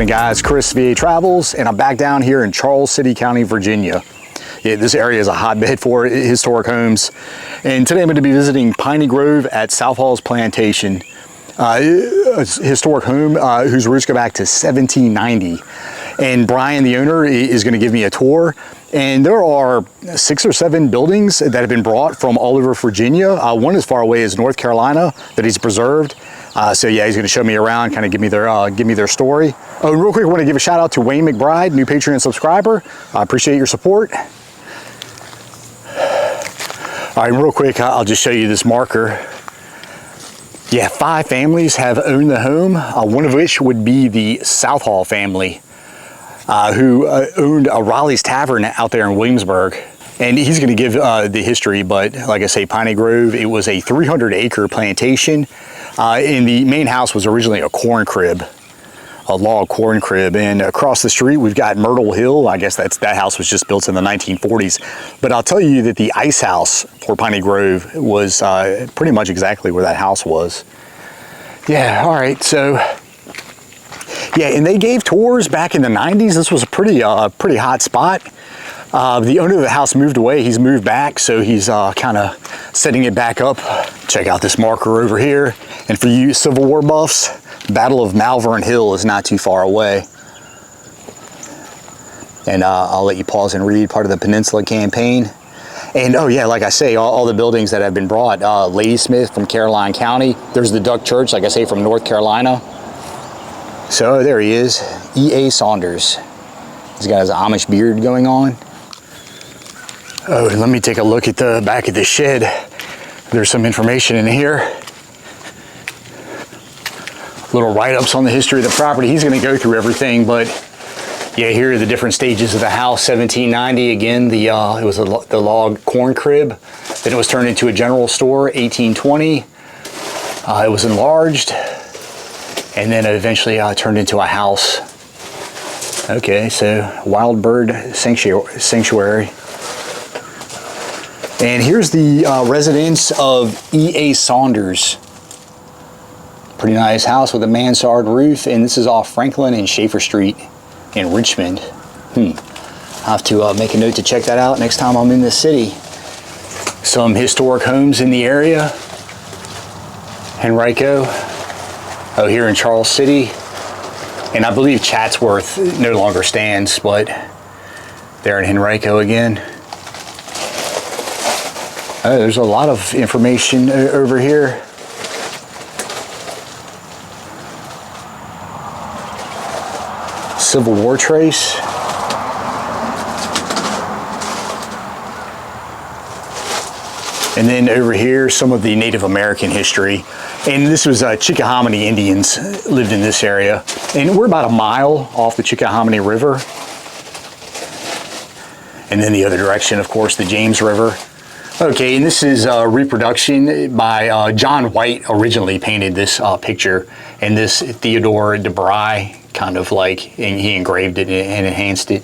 happening, guys? Chris, VA Travels, and I'm back down here in Charles City County, Virginia. Yeah, this area is a hotbed for historic homes. And today I'm going to be visiting Piney Grove at SOUTHALL'S Plantation, a historic home whose roots go back to 1790. And Brian, the owner, is going to give me a tour. And there are 6 or 7 buildings that have been brought from all over Virginia. One as far away as North Carolina that he's preserved. So yeah, he's going to show me around, kind of give me their story. Oh, and real quick, I want to give a shout out to Wayne McBride, new Patreon subscriber. I appreciate your support. All right, real quick, I'll just show you this marker. Yeah, 5 families have owned the home, one of which would be the Southall family, who owned a Raleigh's Tavern out there in Williamsburg. And he's going to give the history, but like I say, Piney Grove, it was a 300-acre plantation. And the main house was originally a corn crib, a log corn crib. And across the street, we've got Myrtle Hill. I guess that house was just built in the 1940s. But I'll tell you that the ice house for Piney Grove was pretty much exactly where that house was. Yeah, all right, so yeah, and they gave tours back in the 90s. This was a pretty hot spot. The owner of the house moved away. He's moved back, so he's kind of setting it back up. Check out this marker over here. And for you Civil War buffs, Battle of Malvern Hill is not too far away. And I'll let you pause and read part of the Peninsula Campaign. And oh yeah, like I say, all the buildings that have been brought. Ladysmith from Caroline County. There's the Duck Church, like I say, from North Carolina. So there he is, E.A. Saunders. He's got his Amish beard going on. Oh, let me take a look at the back of the shed. There's some information in here. Little write-ups on the history of the property. He's going to go through everything, but yeah, here are the different stages of the house. 1790, again, it was the log corn crib. Then it was turned into a general store. 1820, it was enlarged, and then it eventually turned into a house. Okay, so wild bird sanctuary. And here's the residence of E.A. Saunders. Pretty nice house with a mansard roof, and this is off Franklin and Schaefer Street in Richmond. I'll have to make a note to check that out next time I'm in the city. Some historic homes in the area. Henrico. Oh, here in Charles City. And I believe Chatsworth no longer stands, but they're in Henrico again. Oh, there's a lot of information over here. Civil War trace. And then over here, some of the Native American history. And this was Chickahominy Indians lived in this area. And we're about a mile off the Chickahominy River. And then the other direction, of course, the James River. Okay, and this is a reproduction by John White. Originally painted this picture, and this Theodore DeBry kind of like, and he engraved it and enhanced it.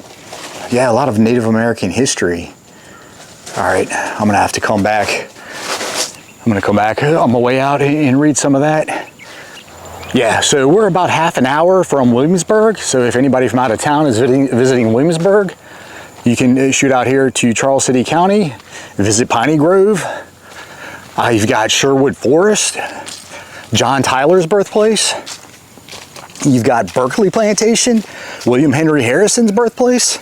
Yeah, a lot of Native American history. All right, I'm gonna have to come back. I'm gonna come back on my way out and read some of that. Yeah, so we're about half an hour from Williamsburg. So if anybody from out of town is visiting Williamsburg, you can shoot out here to Charles City County, visit Piney Grove. You've got Sherwood Forest, John Tyler's birthplace. You've got Berkeley Plantation, William Henry Harrison's birthplace.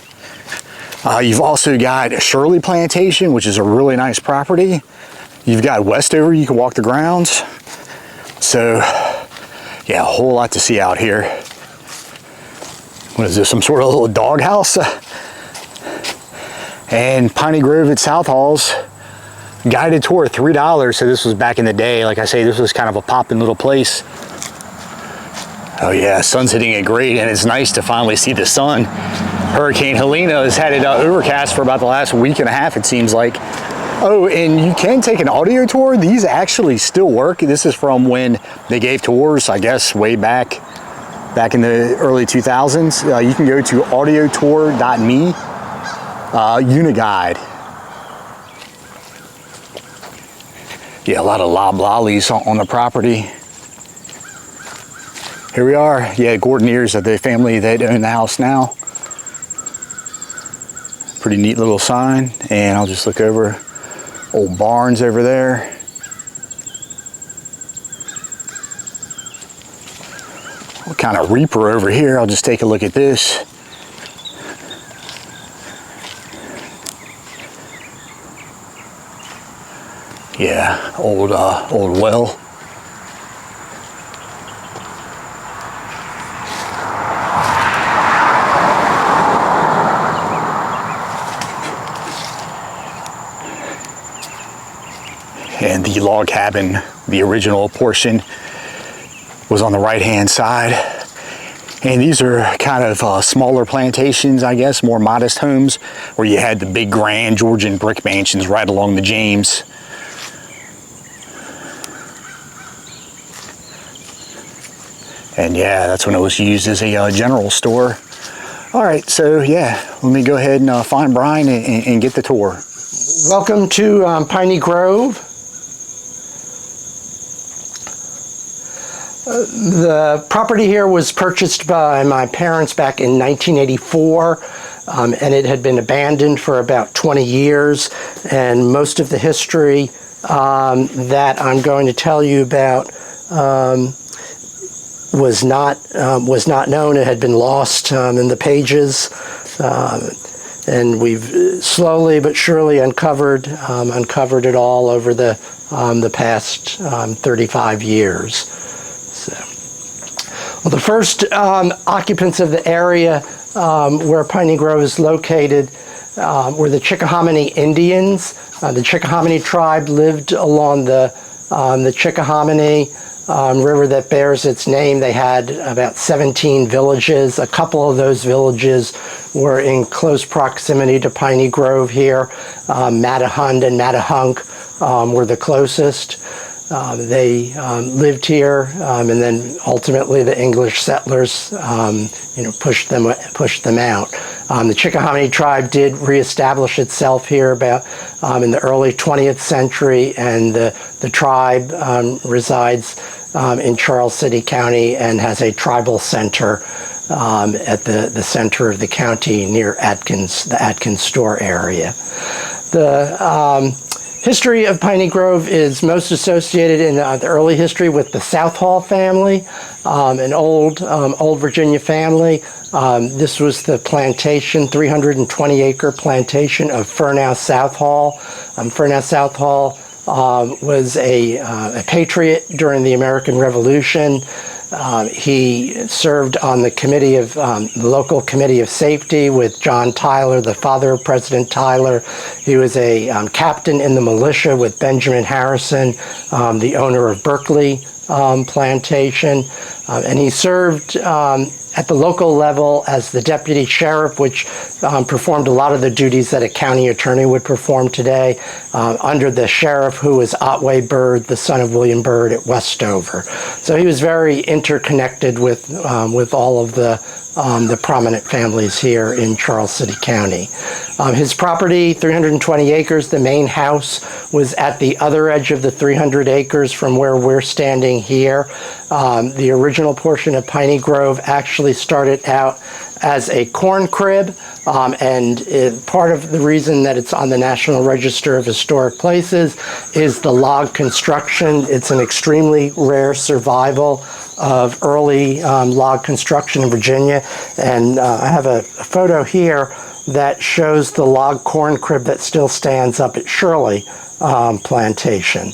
You've also got Shirley Plantation, which is a really nice property. You've got Westover, you can walk the grounds. So, yeah, a whole lot to see out here. What is this, some sort of little doghouse? And Piney Grove at SOUTHALL'S, guided tour, $3. So this was back in the day. Like I say, this was kind of a poppin' little place. Oh yeah, sun's hitting it great, and it's nice to finally see the sun. Hurricane Helene has had it overcast for about the last week and a half, it seems like. Oh, and you can take an audio tour. These actually still work. This is from when they gave tours, I guess, way back in the early 2000s. You can go to audiotour.me. Uniguide. Yeah, a lot of loblollies on the property. Here we are. Yeah, Gordoniers are the family that own the house now. Pretty neat little sign. And I'll just look over. Old barns over there. What kind of reaper over here? I'll just take a look at this. Yeah, old well. And the log cabin, the original portion, was on the right-hand side. And these are kind of smaller plantations, I guess, more modest homes, where you had the big grand Georgian brick mansions right along the James. And yeah, that's when it was used as a general store. All right, so yeah, let me go ahead and find Brian and get the tour. Welcome to Piney Grove. The property here was purchased by my parents back in 1984, and it had been abandoned for about 20 years. And most of the history that I'm going to tell you about was not known. It had been lost in the pages, and we've slowly but surely uncovered it all over the past 35 years. Well, the first occupants of the area where Piney Grove is located were the Chickahominy Indians. The Chickahominy tribe lived along the Chickahominy river that bears its name. They had about 17 villages. A couple of those villages were in close proximity to Piney Grove here. Matahund and Matahunk were the closest. They lived here, and then ultimately the English settlers, pushed them out. The Chickahominy tribe did reestablish itself here about in the early 20th century, and the tribe resides in Charles City County and has a tribal center at the center of the county near the Atkins store area. The history of Piney Grove is most associated in the early history with the Southall family, an old Virginia family. This was the plantation, 320-acre plantation of Furnow Southall. Furnow Southall was a patriot during the American Revolution. He served on the committee of the local committee of safety with John Tyler, the father of President Tyler. He was a captain in the militia with Benjamin Harrison, the owner of Berkeley Plantation, and he served at the local level as the deputy sheriff, which performed a lot of the duties that a county attorney would perform today, under the sheriff who was Otway Byrd, the son of William Byrd at Westover. So he was very interconnected with all of the prominent families here in Charles City County. His property, 320 acres, the main house was at the other edge of the 300 acres from where we're standing here. The original portion of Piney Grove actually started out as a corn crib, and part of the reason that it's on the National Register of Historic Places is the log construction. It's an extremely rare survival of early log construction in Virginia, and I have a photo here that shows the log corn crib that still stands up at Shirley Plantation.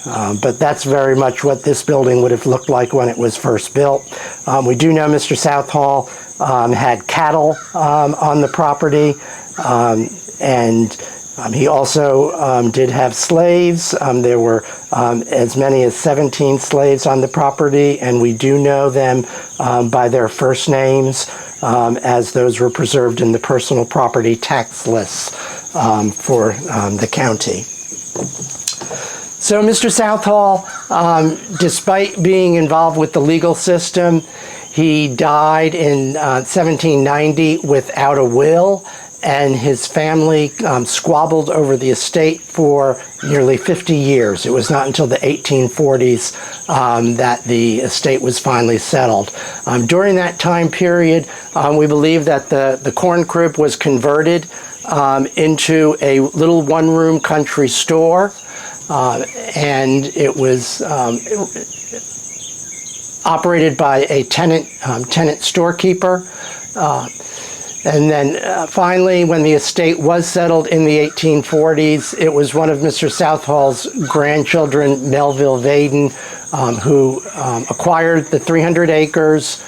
But that's very much what this building would have looked like when it was first built. We do know Mr. Southall had cattle on the property, and he also did have slaves. There were as many as 17 slaves on the property, and we do know them by their first names, as those were preserved in the personal property tax lists for the county. So Mr. Southall, despite being involved with the legal system, he died in 1790 without a will, and his family squabbled over the estate for nearly 50 years. It was not until the 1840s that the estate was finally settled. During that time period, we believe that the corn crib was converted into a little one-room country store, and it was operated by a tenant storekeeper. And then finally, when the estate was settled in the 1840s, it was one of Mr. Southall's grandchildren, Melville Vaden, who acquired the 300 acres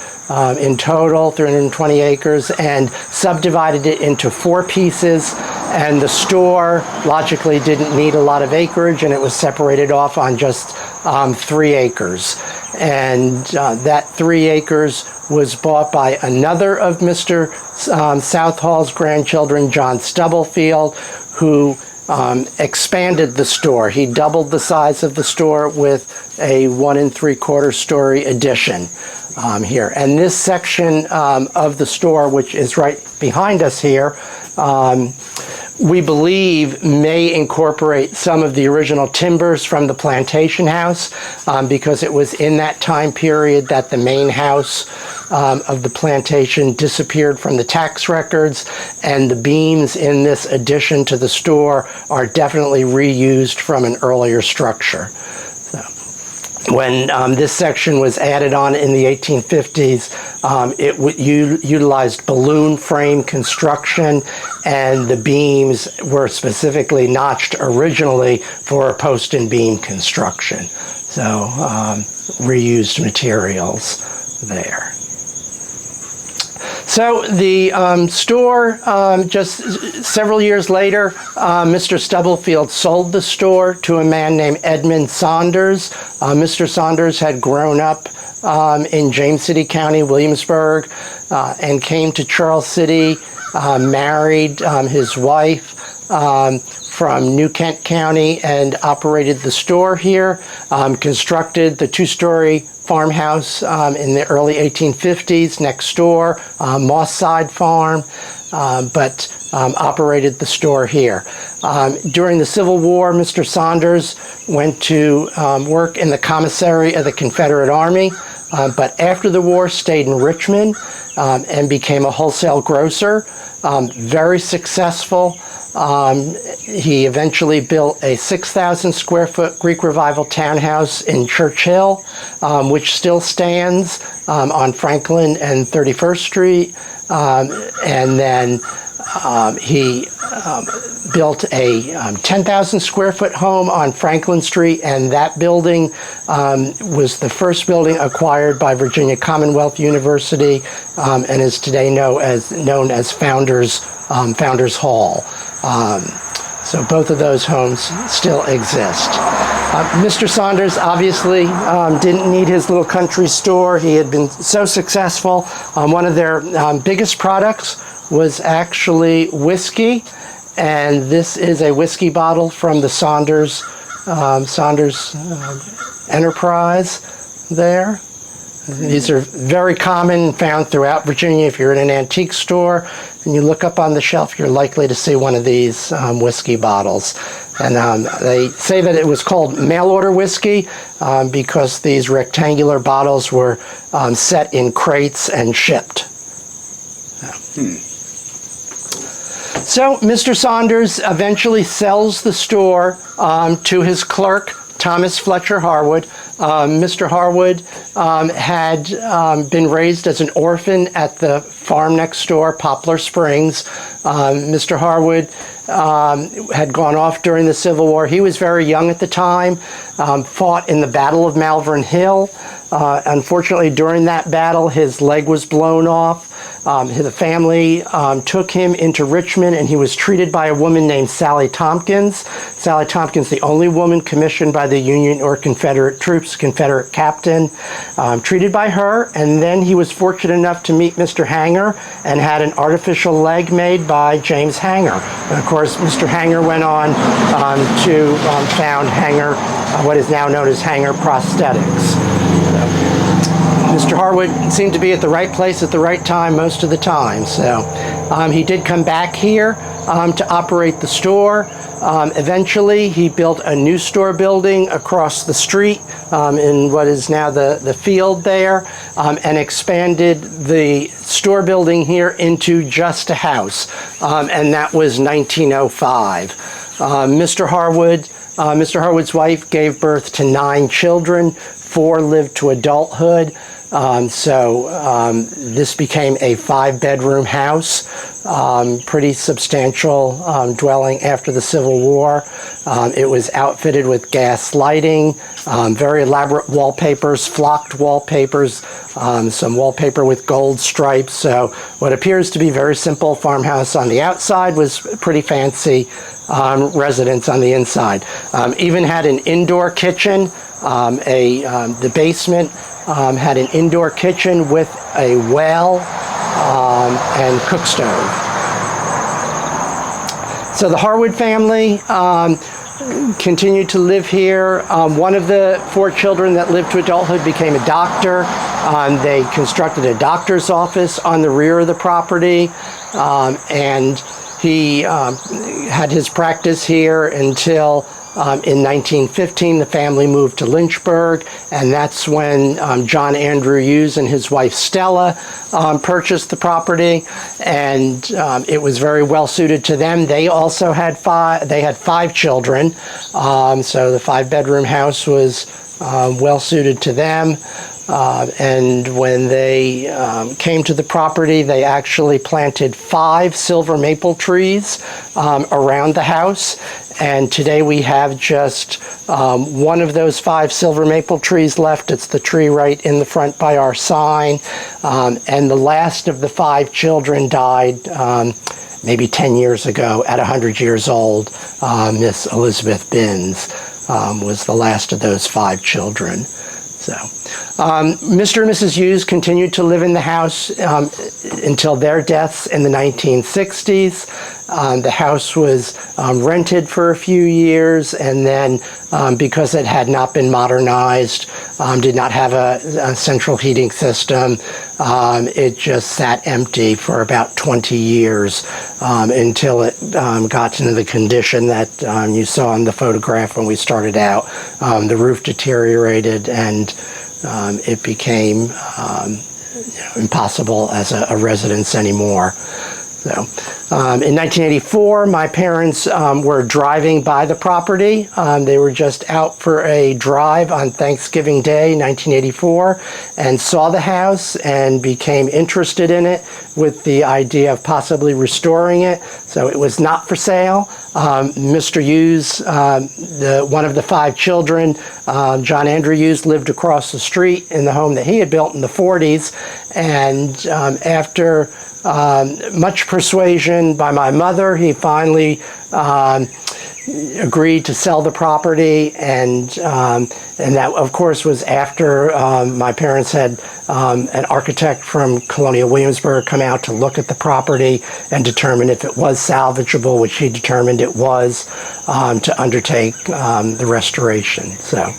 in total, 320 acres, and subdivided it into 4 pieces. And the store logically didn't need a lot of acreage, and it was separated off on just 3 acres. And that 3 acres was bought by another of Mr. Southall's grandchildren, John Stubblefield, who expanded the store. He doubled the size of the store with a 1 3/4 story addition here. And this section of the store, which is right behind us here, we believe may incorporate some of the original timbers from the plantation house, because it was in that time period that the main house of the plantation disappeared from the tax records, and the beams in this addition to the store are definitely reused from an earlier structure. When this section was added on in the 1850s, it utilized balloon frame construction, and the beams were specifically notched originally for post and beam construction. So reused materials there. So the store, just several years later, Mr. Stubblefield sold the store to a man named Edmund Saunders. Mr. Saunders had grown up in James City County, Williamsburg, and came to Charles City, married his wife from New Kent County, and operated the store here, constructed the 2-story farmhouse in the early 1850s next door, Moss Side Farm, but operated the store here. During the Civil War, Mr. Saunders went to work in the commissary of the Confederate Army, but after the war stayed in Richmond and became a wholesale grocer, very successful. He eventually built a 6,000 square foot Greek Revival townhouse in Churchill, which still stands on Franklin and 31st Street. And then he built a 10,000 square foot home on Franklin Street, and that building was the first building acquired by Virginia Commonwealth University, and is today known as Founders Hall. So both of those homes still exist. Mr. Saunders obviously didn't need his little country store. He had been so successful. One of their biggest products was actually whiskey, and this is a whiskey bottle from the Saunders enterprise there. These are very common, found throughout Virginia. If you're in an antique store and you look up on the shelf, you're likely to see one of these whiskey bottles. And they say that it was called mail-order whiskey because these rectangular bottles were set in crates and shipped. So Mr. Saunders eventually sells the store to his clerk, Thomas Fletcher Harwood. Mr. Harwood had been raised as an orphan at the farm next door, Poplar Springs. Mr. Harwood had gone off during the Civil War. He was very young at the time, fought in the Battle of Malvern Hill. Unfortunately, during that battle, his leg was blown off. The family took him into Richmond, and he was treated by a woman named Sally Tompkins. Sally Tompkins, the only woman commissioned by the Union or Confederate troops, Confederate captain, treated by her. And then he was fortunate enough to meet Mr. Hanger and had an artificial leg made by James Hanger. And of course, Mr. Hanger went on to found Hanger, what is now known as Hanger Prosthetics. Mr. Harwood seemed to be at the right place at the right time most of the time. So he did come back here to operate the store. Eventually, he built a new store building across the street in what is now the field there, and expanded the store building here into just a house, and that was 1905. Mr. Harwood's wife gave birth to 9 children. 4 lived to adulthood. This became a 5-bedroom house, pretty substantial dwelling after the Civil War. It was outfitted with gas lighting, very elaborate wallpapers, flocked wallpapers, some wallpaper with gold stripes. So what appears to be very simple farmhouse on the outside was pretty fancy residence on the inside. Even had an indoor kitchen. The basement had an indoor kitchen with a well and cook stove. So the Harwood family continued to live here. One of the 4 children that lived to adulthood became a doctor. They constructed a doctor's office on the rear of the property, and he had his practice here until in 1915, the family moved to Lynchburg, and that's when John Andrew Hughes and his wife Stella purchased the property, and it was very well suited to them. They also had 5 children, so the 5-bedroom house was well suited to them. And when they came to the property, they actually planted 5 silver maple trees around the house. And today we have just one of those 5 silver maple trees left. It's the tree right in the front by our sign. And the last of the 5 children died maybe 10 years ago at 100 years old. Miss Elizabeth Binns was the last of those 5 children. So, Mr. and Mrs. Hughes continued to live in the house until their deaths in the 1960s. The house was rented for a few years, and then because it had not been modernized, did not have a central heating system, it just sat empty for about 20 years until it got into the condition that you saw in the photograph when we started out. The roof deteriorated, and it became impossible as a residence anymore. So, in 1984, my parents were driving by the property. They were just out for a drive on Thanksgiving Day, 1984, and saw the house and became interested in it with the idea of possibly restoring it. So it was not for sale. Mr. Hughes, one of the 5 children, John Andrew Hughes, lived across the street in the home that he had built in the 40s. And after much persuasion by my mother, he finally agreed to sell the property, and that, of course, was after my parents had an architect from Colonial Williamsburg come out to look at the property and determine if it was salvageable, which he determined it was, to undertake the restoration. So,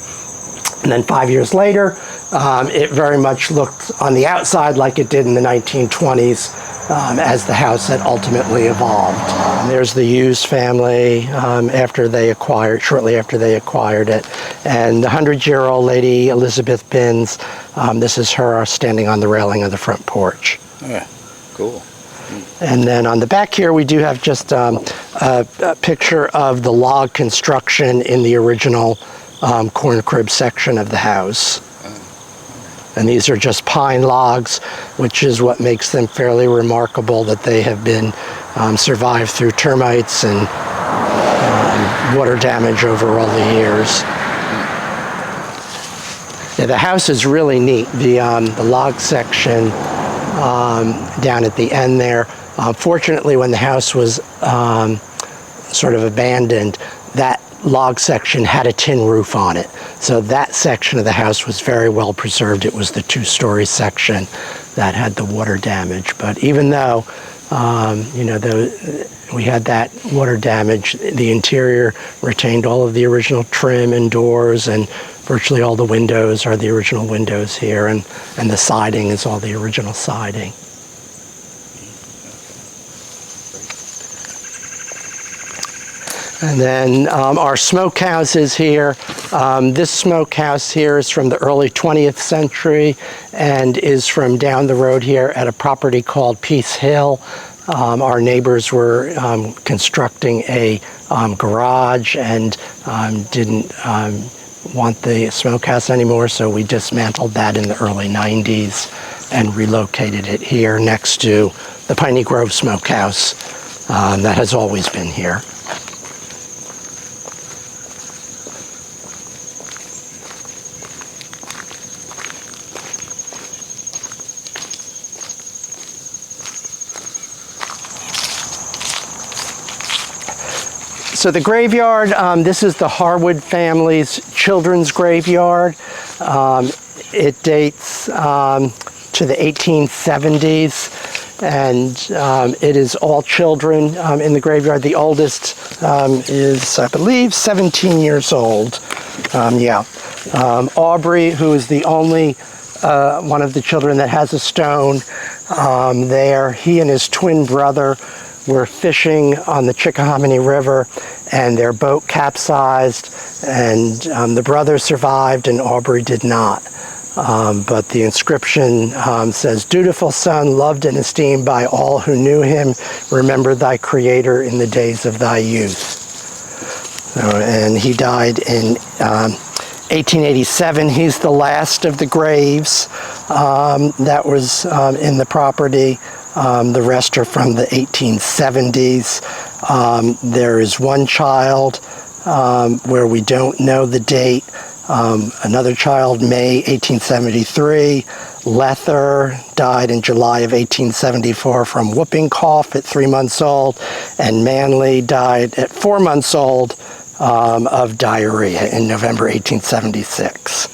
and then 5 years later, it very much looked on the outside like it did in the 1920s. As the house had ultimately evolved. And there's the Hughes family shortly after they acquired it. And the 100-year-old lady, Elizabeth Binns, this is her standing on the railing of the front porch. Yeah, cool. And then on the back here, we do have just a picture of the log construction in the original corn crib section of the house. And these are just pine logs, which is what makes them fairly remarkable, that they have been survived through termites and water damage over all the years. Yeah, the house is really neat. The log section down at the end there. Fortunately, when the house was sort of abandoned, that log section had a tin roof on it. So that section of the house was very well preserved. It was the 2-story section that had the water damage. But even though, we had that water damage, the interior retained all of the original trim and doors and Virtually all the windows are the original windows here, and the siding is all the original siding. And then our smokehouses here. This smokehouse here is from the early 20th century and is from down the road here at a property called Peace Hill. Our neighbors were constructing a garage and didn't want the smokehouse anymore, so we dismantled that in the early 90s and relocated it here next to the Piney Grove Smokehouse that has always been here. So the graveyard, this is the Harwood family's children's graveyard. It dates to the 1870s, and it is all children in the graveyard. The oldest is, I believe, 17 years old. Aubrey, who is the only one of the children that has a stone there, he and his twin brother were fishing on the Chickahominy River, and their boat capsized, and the brother survived and Aubrey did not. But the inscription says, "Dutiful son, loved and esteemed by all who knew him, remember thy Creator in the days of thy youth." And he died in 1887. He's the last of the graves that was in the property. The rest are from the 1870s. There is one child where we don't know the date. Another child, May 1873. Lether died in July of 1874 from whooping cough at 3 months old. And Manley died at 4 months old of diarrhea in November 1876.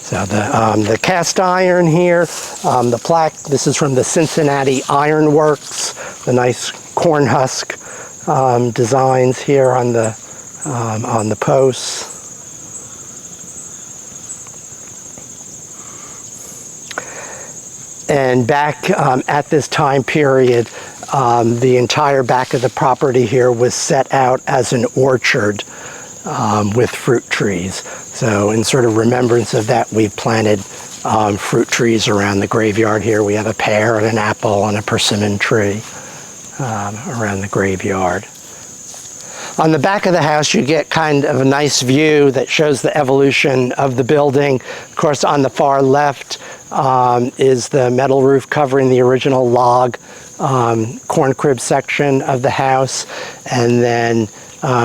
So the cast iron here, the plaque, this is from the Cincinnati Iron Works, the nice corn husk designs here on the posts. And back at this time period, the entire back of the property here was set out as an orchard with fruit trees. So in sort of remembrance of that, we've planted fruit trees around the graveyard here. We have a pear and an apple and a persimmon tree around the graveyard. On the back of the house, you get kind of a nice view that shows the evolution of the building. Of course, on the far left is the metal roof covering the original log corn crib section of the house. And then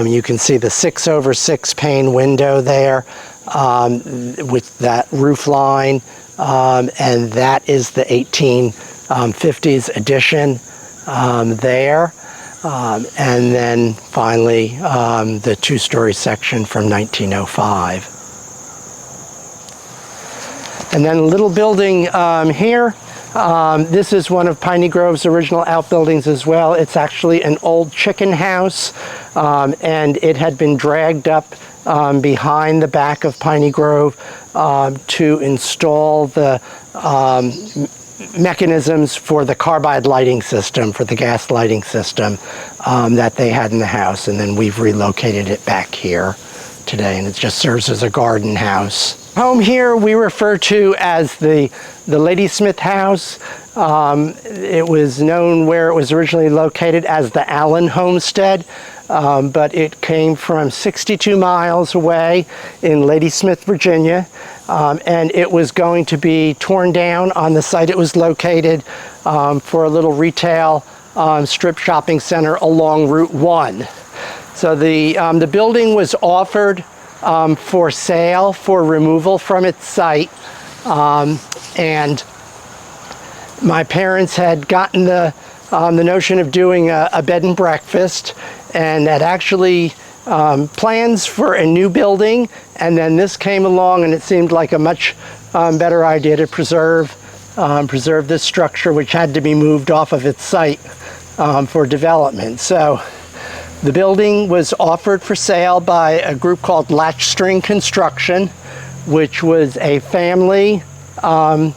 you can see the 6/6 pane window there with that roof line, and that is the 1850s addition there. And then finally the two-story section from 1905. And then a little building here. This is one of Piney Grove's original outbuildings as well. It's actually an old chicken house, and it had been dragged up behind the back of Piney Grove to install the mechanisms for the carbide lighting system, for the gas lighting system that they had in the house. And then we've relocated it back here today, and it just serves as a garden house. Home here we refer to as the Ladysmith House. It was known where it was originally located as the Allen Homestead, but it came from 62 miles away in Ladysmith, Virginia, and it was going to be torn down on the site it was located for a little retail strip shopping center along Route 1. So the building was offered for sale, for removal from its site, and my parents had gotten the notion of doing a bed and breakfast, and had actually plans for a new building, and then this came along and it seemed like a much better idea to preserve this structure, which had to be moved off of its site for development. So the building was offered for sale by a group called Latchstring Construction, which was a family from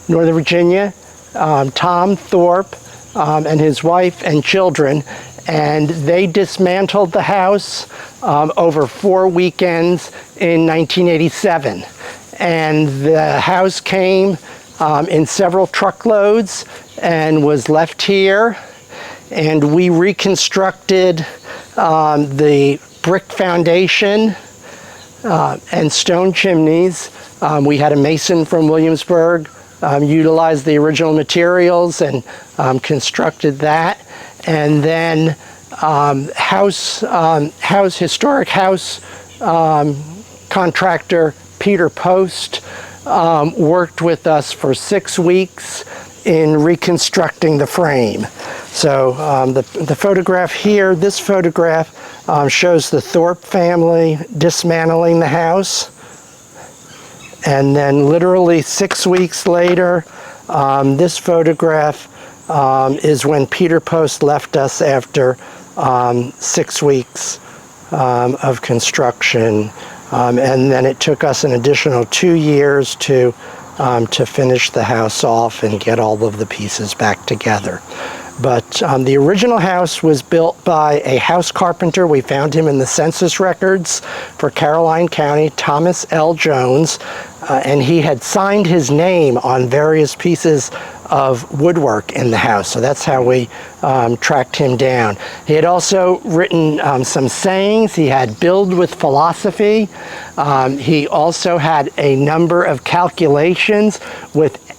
Northern Virginia, Tom Thorpe and his wife and children, and they dismantled the house over 4 weekends in 1987. And the house came in several truckloads and was left here, and we reconstructed the brick foundation and stone chimneys. We had a mason from Williamsburg utilized the original materials and constructed that. And then historic house contractor Peter Post worked with us for 6 weeks in reconstructing the frame. So the photograph here, this photograph shows the Thorpe family dismantling the house. And then literally 6 weeks later, this photograph is when Peter Post left us after 6 weeks of construction. And then it took us an additional 2 years to finish the house off and get all of the pieces back together. But the original house was built by a house carpenter. We found him in the census records for Caroline County, Thomas L. Jones, and he had signed his name on various pieces of woodwork in the house. So that's how we tracked him down. He had also written some sayings. He had build with philosophy. He also had a number of calculations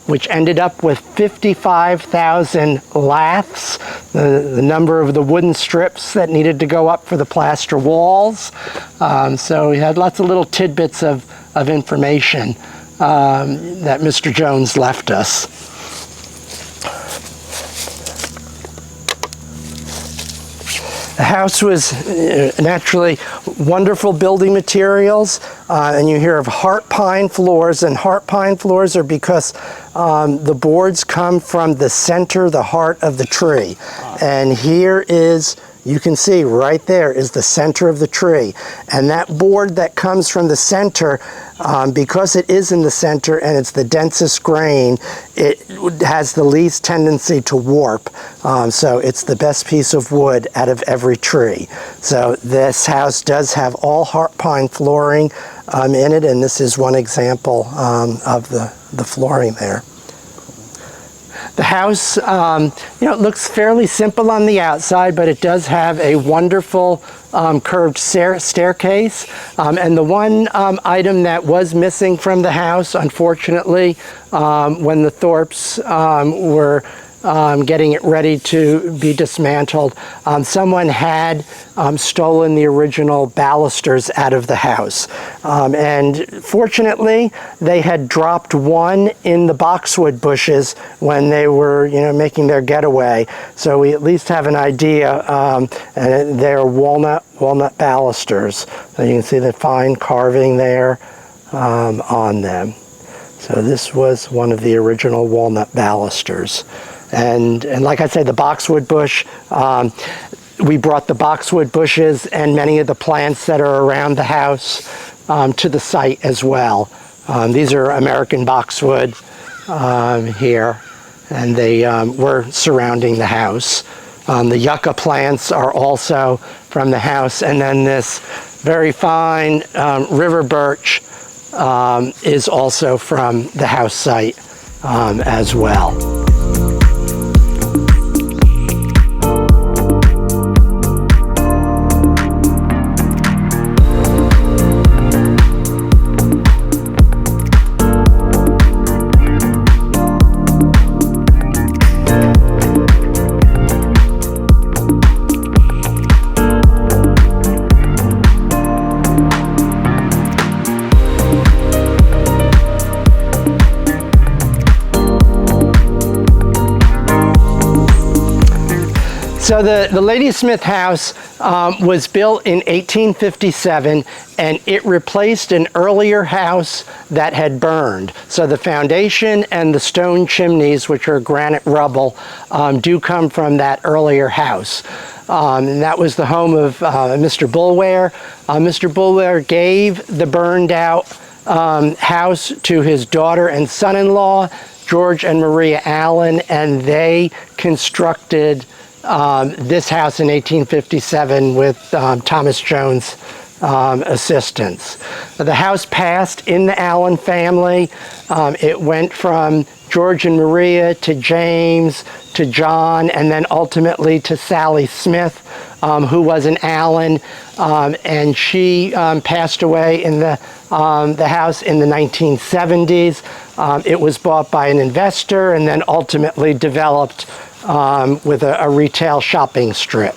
which ended up with 55,000 laths, the number of the wooden strips that needed to go up for the plaster walls. So he had lots of little tidbits of information that Mr. Jones left us. The house was naturally wonderful building materials, and you hear of heart pine floors, and heart pine floors are because the boards come from the center, the heart of the tree. And here is, you can see right there is the center of the tree. And that board that comes from the center, because it is in the center and it's the densest grain, it has the least tendency to warp. So it's the best piece of wood out of every tree. So this house does have all heart pine flooring in it, and this is one example of the flooring there. The house, it looks fairly simple on the outside, but it does have a wonderful curved staircase. And the one item that was missing from the house, unfortunately, when the Thorpes were getting it ready to be dismantled, someone had stolen the original balusters out of the house. And fortunately, they had dropped one in the boxwood bushes when they were, making their getaway. So we at least have an idea, and they're walnut balusters. So you can see the fine carving there on them. So this was one of the original walnut balusters. And like I said, the boxwood bush, we brought the boxwood bushes and many of the plants that are around the house to the site as well. These are American boxwood here, and they were surrounding the house. The yucca plants are also from the house, and then this very fine river birch is also from the house site as well. So the Ladysmith House was built in 1857, and it replaced an earlier house that had burned. So the foundation and the stone chimneys, which are granite rubble, do come from that earlier house. and that was the home of Mr. Bulware. Mr. Bulware gave the burned out house to his daughter and son-in-law, George and Maria Allen, and they constructed this house in 1857 with Thomas Jones' assistance. The house passed in the Allen family. It went from George and Maria to James to John, and then ultimately to Sally Smith, who was an Allen, and she passed away in the house in the 1970s. It was bought by an investor and then ultimately developed with a retail shopping strip.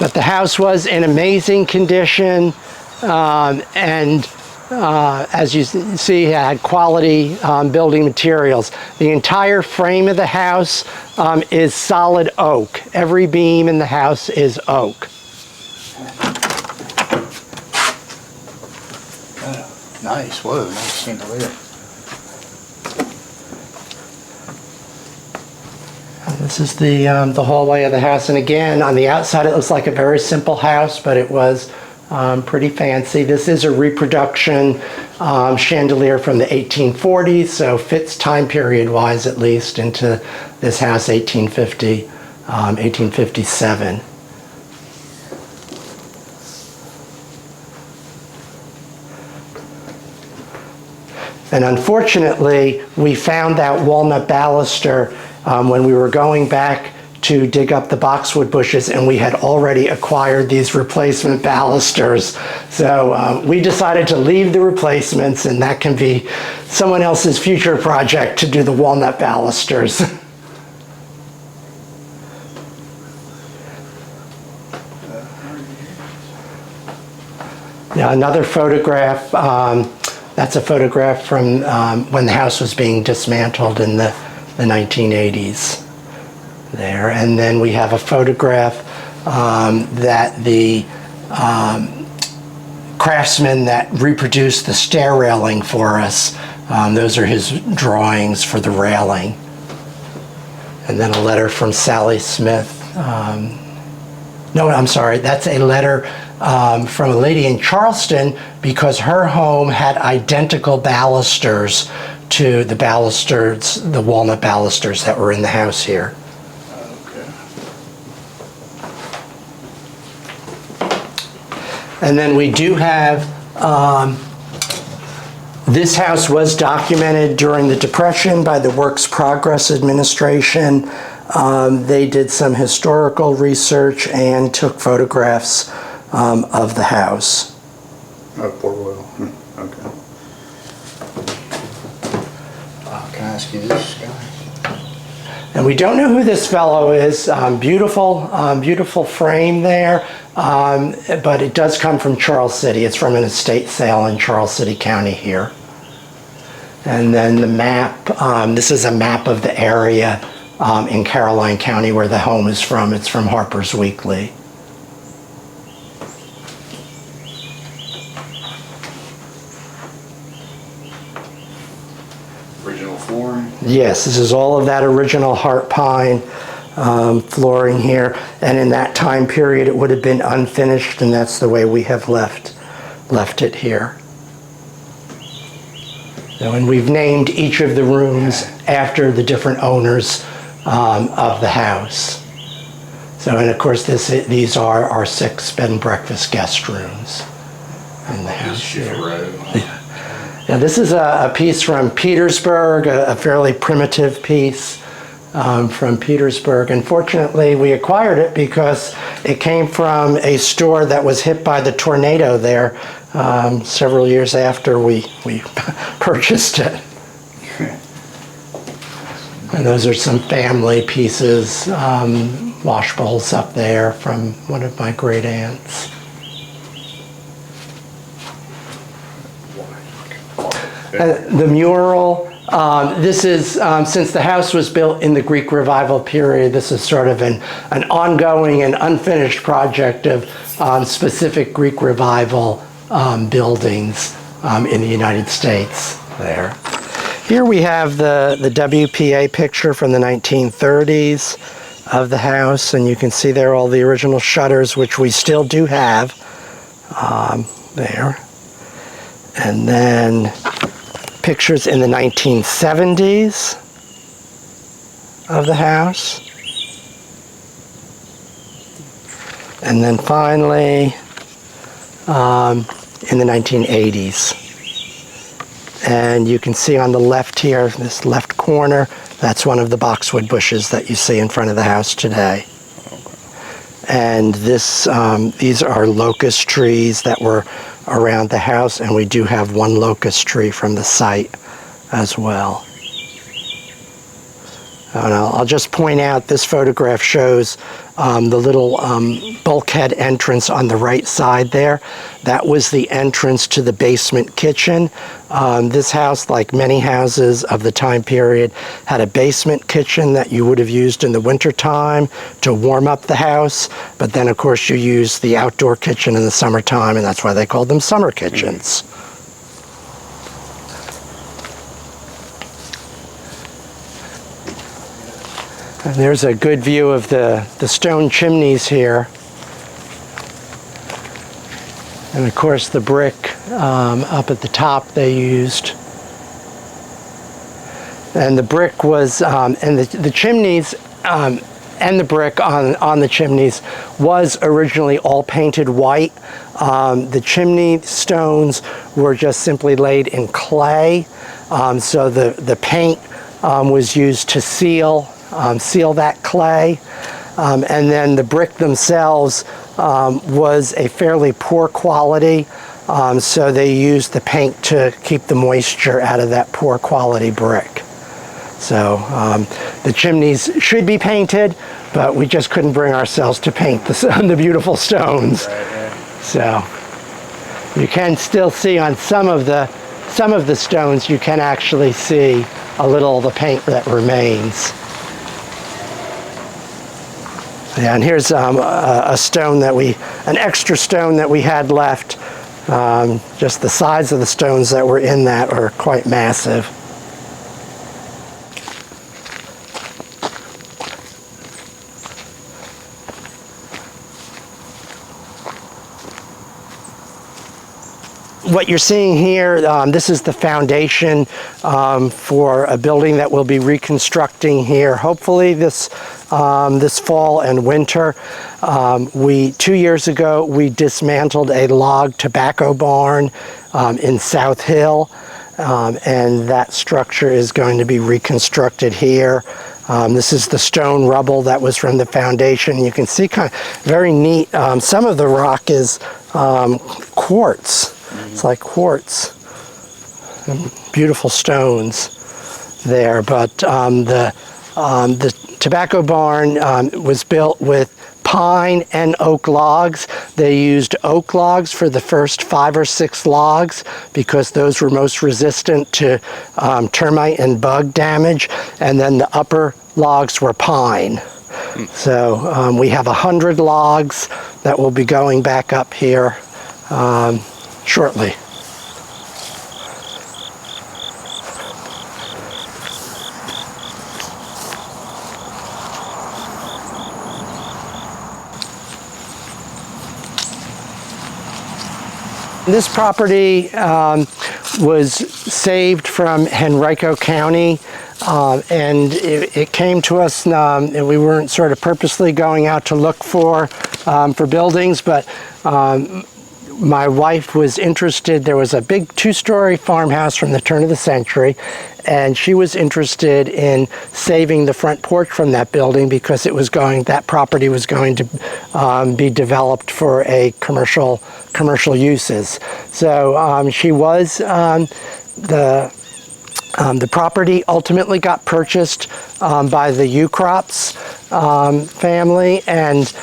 But the house was in amazing condition, and as you see, it had quality building materials. The entire frame of the house is solid oak. Every beam in the house is oak. Nice, whoa, nice chandelier. This is the hallway of the house, and again, on the outside it looks like a very simple house, but it was pretty fancy. This is a reproduction chandelier from the 1840s, so fits time period wise at least into this house, 1850, 1857. And unfortunately, we found that walnut baluster when we were going back to dig up the boxwood bushes, and we had already acquired these replacement balusters. So we decided to leave the replacements, and that can be someone else's future project to do the walnut balusters. Now another photograph, that's a photograph from when the house was being dismantled in the 1980s there. And then we have a photograph that the craftsman that reproduced the stair railing for us, those are his drawings for the railing. And then a letter from Sally Smith. No, I'm sorry, that's a letter from a lady in Charleston, because her home had identical balusters to the balusters, the walnut balusters that were in the house here. Okay. And then we do have, this house was documented during the Depression by the Works Progress Administration. They did some historical research and took photographs of the house. Oh, Port Royal. Okay. Can I ask you this, guy? And we don't know who this fellow is. Beautiful frame there, but it does come from Charles City. It's from an estate sale in Charles City County here. And then the map, this is a map of the area in Caroline County where the home is from. It's from Harper's Weekly. Original flooring? Yes, this is all of that original heart pine flooring here. And in that time period, it would have been unfinished, and that's the way we have left it here. So, and we've named each of the rooms after the different owners of the house. So, and of course, these are our 6 bed and breakfast guest rooms in the house here. Now, this is a piece from Petersburg, a fairly primitive piece from Petersburg. Unfortunately, we acquired it because it came from a store that was hit by the tornado there several years after we purchased it. And those are some family pieces, wash bowls up there from one of my great aunts. The mural, this is, since the house was built in the Greek Revival period, this is sort of an ongoing and unfinished project of specific Greek Revival buildings in the United States there. Here we have the WPA picture from the 1930s. of the house, and you can see there all the original shutters, which we still do have there. And then pictures in the 1970s of the house. And then finally in the 1980s. And you can see on the left here, this left corner, that's one of the boxwood bushes that you see in front of the house today. And this, these are locust trees that were around the house, and we do have one locust tree from the site as well. And I'll just point out this photograph shows the little bulkhead entrance on the right side there. That was the entrance to the basement kitchen. This house, like many houses of the time period, had a basement kitchen that you would have used in the wintertime to warm up the house. But then, of course, you use the outdoor kitchen in the summertime, and that's why they called them summer kitchens. And there's a good view of the stone chimneys here. And of course the brick up at the top they used. And the brick was, and the chimneys and the brick on the chimneys was originally all painted white. The chimney stones were just simply laid in clay. So the paint was used to seal that clay, and then the brick themselves was a fairly poor quality, so they used the paint to keep the moisture out of that poor quality brick. So the chimneys should be painted, but we just couldn't bring ourselves to paint the beautiful stones. So you can still see on some of the stones, you can actually see a little of the paint that remains. Yeah, and here's a stone that an extra stone that we had left. Just the size of the stones that were in that are quite massive. What you're seeing here, this is the foundation for a building that we'll be reconstructing here, hopefully this fall and winter. 2 years ago, we dismantled a log tobacco barn in South Hill, and that structure is going to be reconstructed here. This is the stone rubble that was from the foundation. You can see kind of very neat. Some of the rock is quartz. It's like quartz. Beautiful stones there. But the tobacco barn was built with pine and oak logs. They used oak logs for the first 5 or 6 logs because those were most resistant to termite and bug damage, and then the upper logs were pine. So we have 100 logs that will be going back up here shortly. This property was saved from Henrico County, and it came to us, and we weren't sort of purposely going out to look for buildings, but my wife was interested. There was a big 2-story farmhouse from the turn of the century, and she was interested in saving the front porch from that building because that property was going to be developed for a commercial uses. So she was the property ultimately got purchased by the Ucrops family and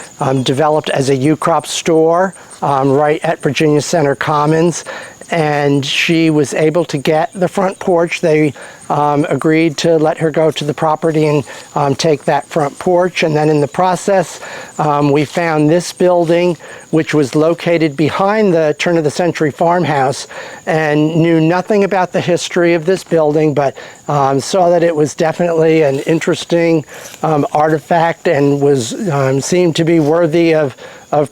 developed as a Ucrop store right at Virginia Center Commons. and she was able to get the front porch. They agreed to let her go to the property and take that front porch. And then in the process, we found this building, which was located behind the turn-of-the-century farmhouse, and knew nothing about the history of this building, but saw that it was definitely an interesting artifact and was seemed to be worthy of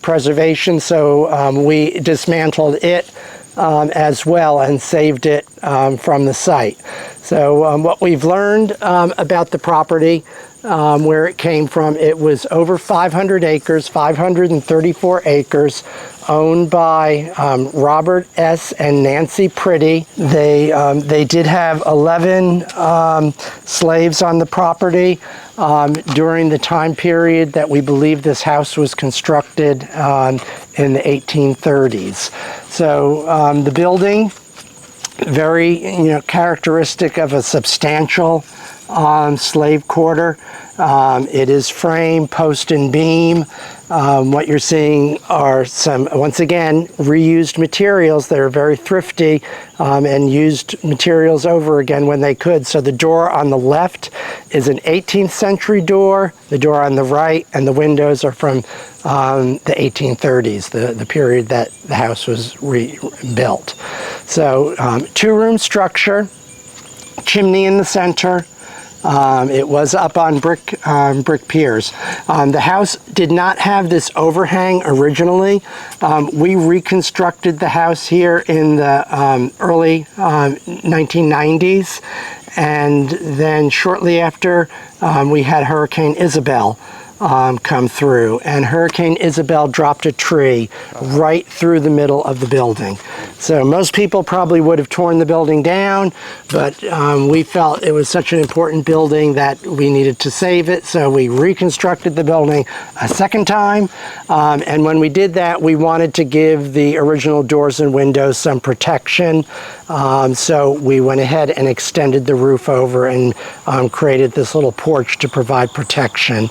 preservation. So we dismantled it as well and saved it from the site. So what we've learned about the property, where it came from, it was over 500 acres, 534 acres, owned by Robert S. and Nancy Pretty. They did have 11 slaves on the property during the time period that we believe this house was constructed in the 1830s. So the building, very characteristic of a substantial slave quarter. It is frame, post, and beam. What you're seeing are some, once again, reused materials. They're very thrifty and used materials over again when they could. So the door on the left is an 18th century door. The door on the right and the windows are from the 1830s, the period that the house was rebuilt. So two-room structure, chimney in the center. It was up on brick piers. The house did not have this overhang originally. We reconstructed the house here in the early 1990s, and then shortly after we had Hurricane Isabel come through, and Hurricane Isabel dropped a tree right through the middle of the building. So most people probably would have torn the building down, but we felt it was such an important building that we needed to save it, so we reconstructed the building a second time, and when we did that, we wanted to give the original doors and windows some protection, so we went ahead and extended the roof over and created this little porch to provide protection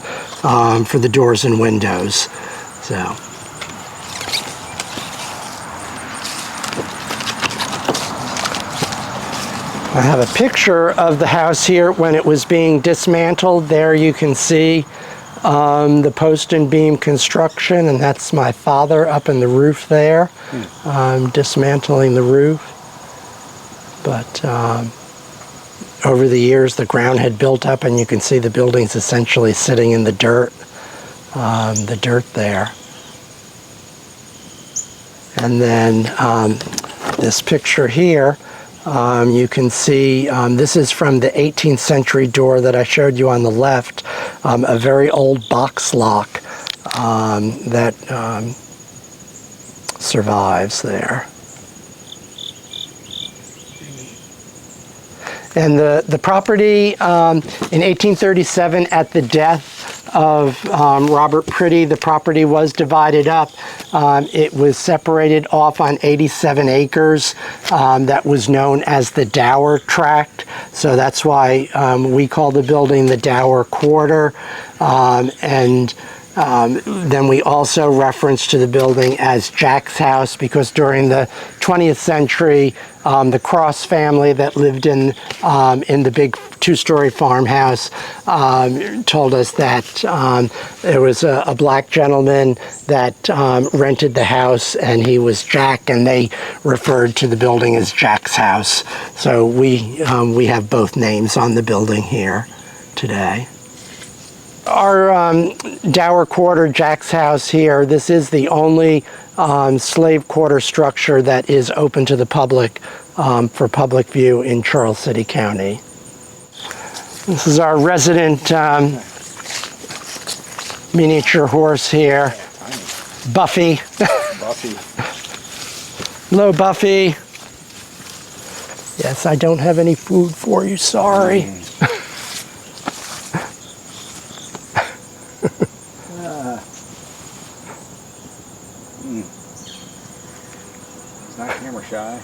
for the doors and windows. So I have a picture of the house here when it was being dismantled. There you can see the post and beam construction, and that's my father up in the roof there, dismantling the roof. But over the years, the ground had built up, and you can see the building's essentially sitting in the dirt there. And then this picture here, you can see this is from the 18th century door that I showed you on the left, a very old box lock that survives there. And the property in 1837, at the death of Robert Pretty, the property was divided up. It was separated off on 87 acres that was known as the Dower Tract. So that's why we call the building the Dower Quarter. Then we also reference to the building as Jack's house, because during the 20th century, the Cross family that lived in the big two-story farmhouse told us that there was a black gentleman that rented the house, and he was Jack, and they referred to the building as Jack's house. So we have both names on the building here today. Our Dower Quarter, Jack's house here, this is the only slave quarter structure that is open to the public for public view in Charles City County. This is our resident miniature horse here, Buffy. Hello, Buffy. Yes, I don't have any food for you, sorry. It's not camera shy.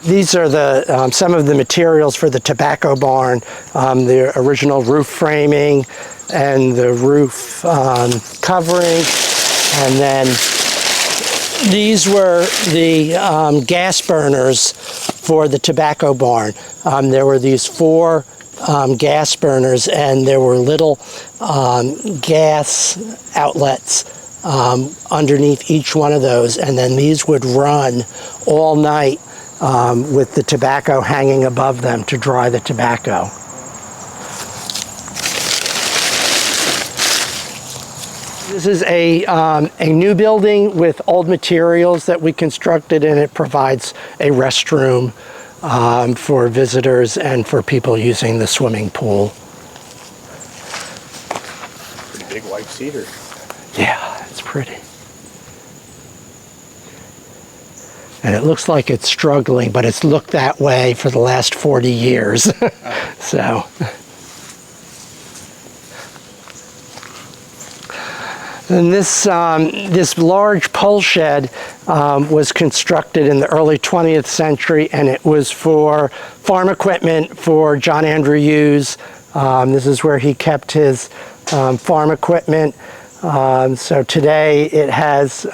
These are the some of the materials for the tobacco barn, the original roof framing and the roof covering, and then These were the gas burners for the tobacco barn. There were these 4 gas burners, and there were little gas outlets underneath each one of those, and then these would run all night with the tobacco hanging above them to dry the tobacco. This is a new building with old materials that we constructed, and it provides a restroom for visitors and for people using the swimming pool. Pretty big white cedar. Yeah, it's pretty. And it looks like it's struggling, but it's looked that way for the last 40 years. So. And this large pole shed was constructed in the early 20th century, and it was for farm equipment for John Andrew Hughes. This is where he kept his farm equipment. So today it has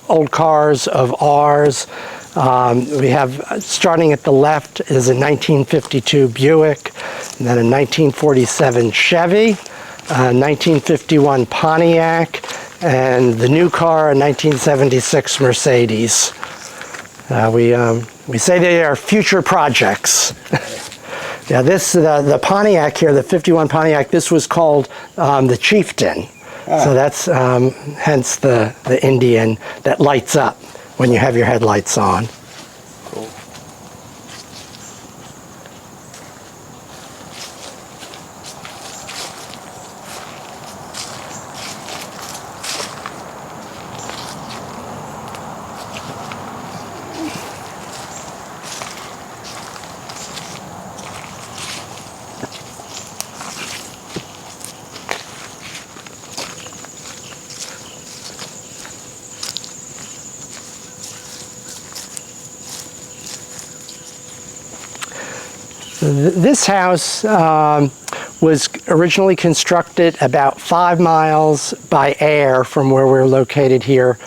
old cars of ours. We have, starting at the left, is a 1952 Buick, and then a 1947 Chevy. 1951 Pontiac, and the new car, a 1976 Mercedes. We say they are future projects. Yeah, the Pontiac here, the 51 Pontiac, this was called the Chieftain. So that's hence the Indian that lights up when you have your headlights on. Cool. This house was originally constructed about 5 miles by air from where we're located here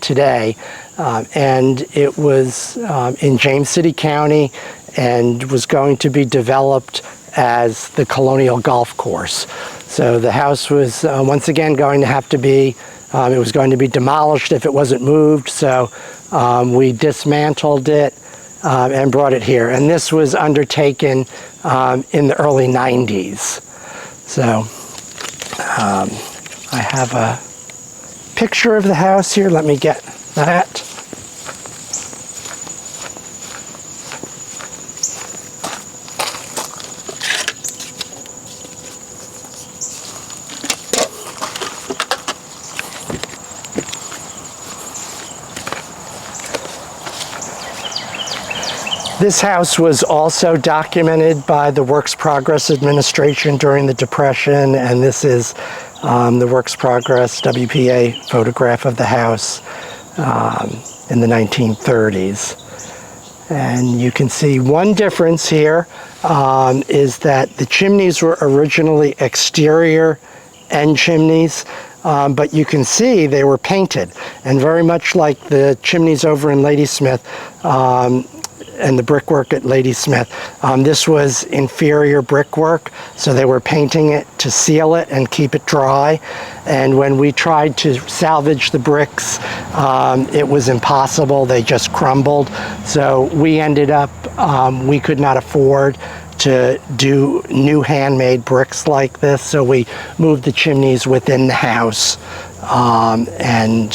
today. And it was in James City County and was going to be developed as the Colonial Golf Course. So the house was once again going to have to be, it was going to be demolished if it wasn't moved. So we dismantled it and brought it here. And this was undertaken in the early 90s. So I have a picture of the house here. Let me get that. This house was also documented by the Works Progress Administration during the Depression, and this is the Works Progress WPA photograph of the house in the 1930s. And you can see one difference here is that the chimneys were originally exterior end chimneys, but you can see they were painted, and very much like the chimneys over in Ladysmith and the brickwork at Ladysmith. This was inferior brickwork, so they were painting it to seal it and keep it dry. And when we tried to salvage the bricks, it was impossible. They just crumbled. So we ended up, we could not afford to do new handmade bricks like this, so we moved the chimneys within the house and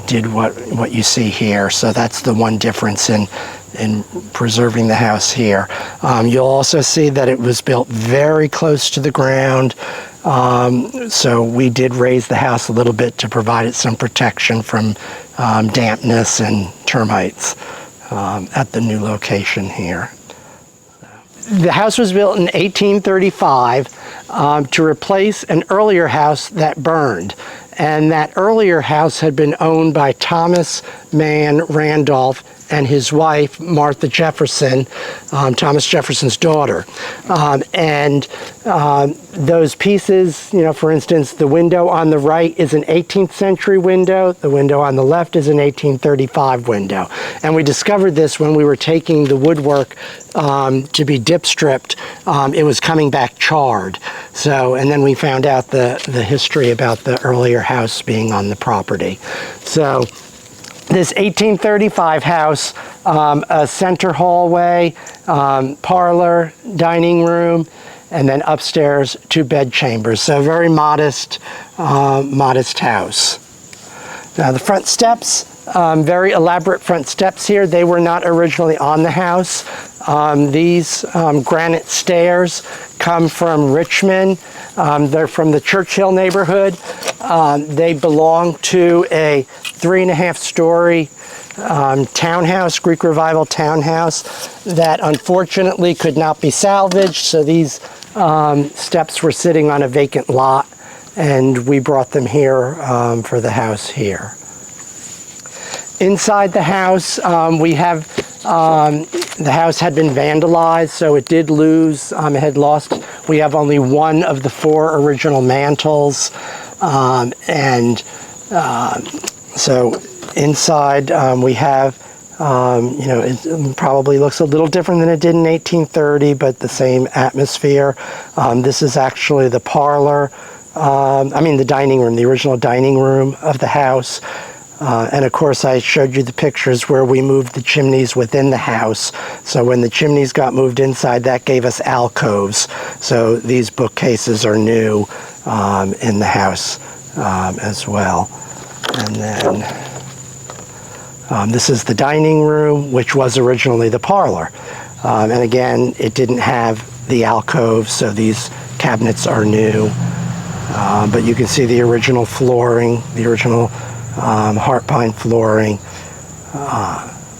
did what you see here. So that's the one difference in preserving the house here. You'll also see that it was built very close to the ground, so we did raise the house a little bit to provide it some protection from dampness and termites at the new location here. The house was built in 1835 to replace an earlier house that burned. And that earlier house had been owned by Thomas Mann Randolph and his wife, Martha Jefferson, Thomas Jefferson's daughter. Those pieces, for instance, the window on the right is an 18th century window, the window on the left is an 1835 window. And we discovered this when we were taking the woodwork to be dip stripped. It was coming back charred. And then we found out the history about the earlier house being on the property. So this 1835 house, a center hallway, parlor, dining room, and then upstairs 2 bed chambers. So a very modest house. Now the front steps, very elaborate front steps here. They were not originally on the house. These granite stairs come from Richmond. They're from the Churchill neighborhood. They belong to a 3.5-story townhouse, Greek Revival townhouse, that unfortunately could not be salvaged. So these steps were sitting on a vacant lot, and we brought them here for the house here. Inside the house, we have the house had been vandalized, so it did lose, it had lost. We have only one of the 4 original mantles, so inside we have, it probably looks a little different than it did in 1830, but the same atmosphere. This is actually the parlor, the dining room, the original dining room of the house. And of course, I showed you the pictures where we moved the chimneys within the house. So when the chimneys got moved inside, that gave us alcoves. So these bookcases are new in the house as well. And then this is the dining room, which was originally the parlor. And again, it didn't have the alcove, so these cabinets are new. But you can see the original flooring, the original heart pine flooring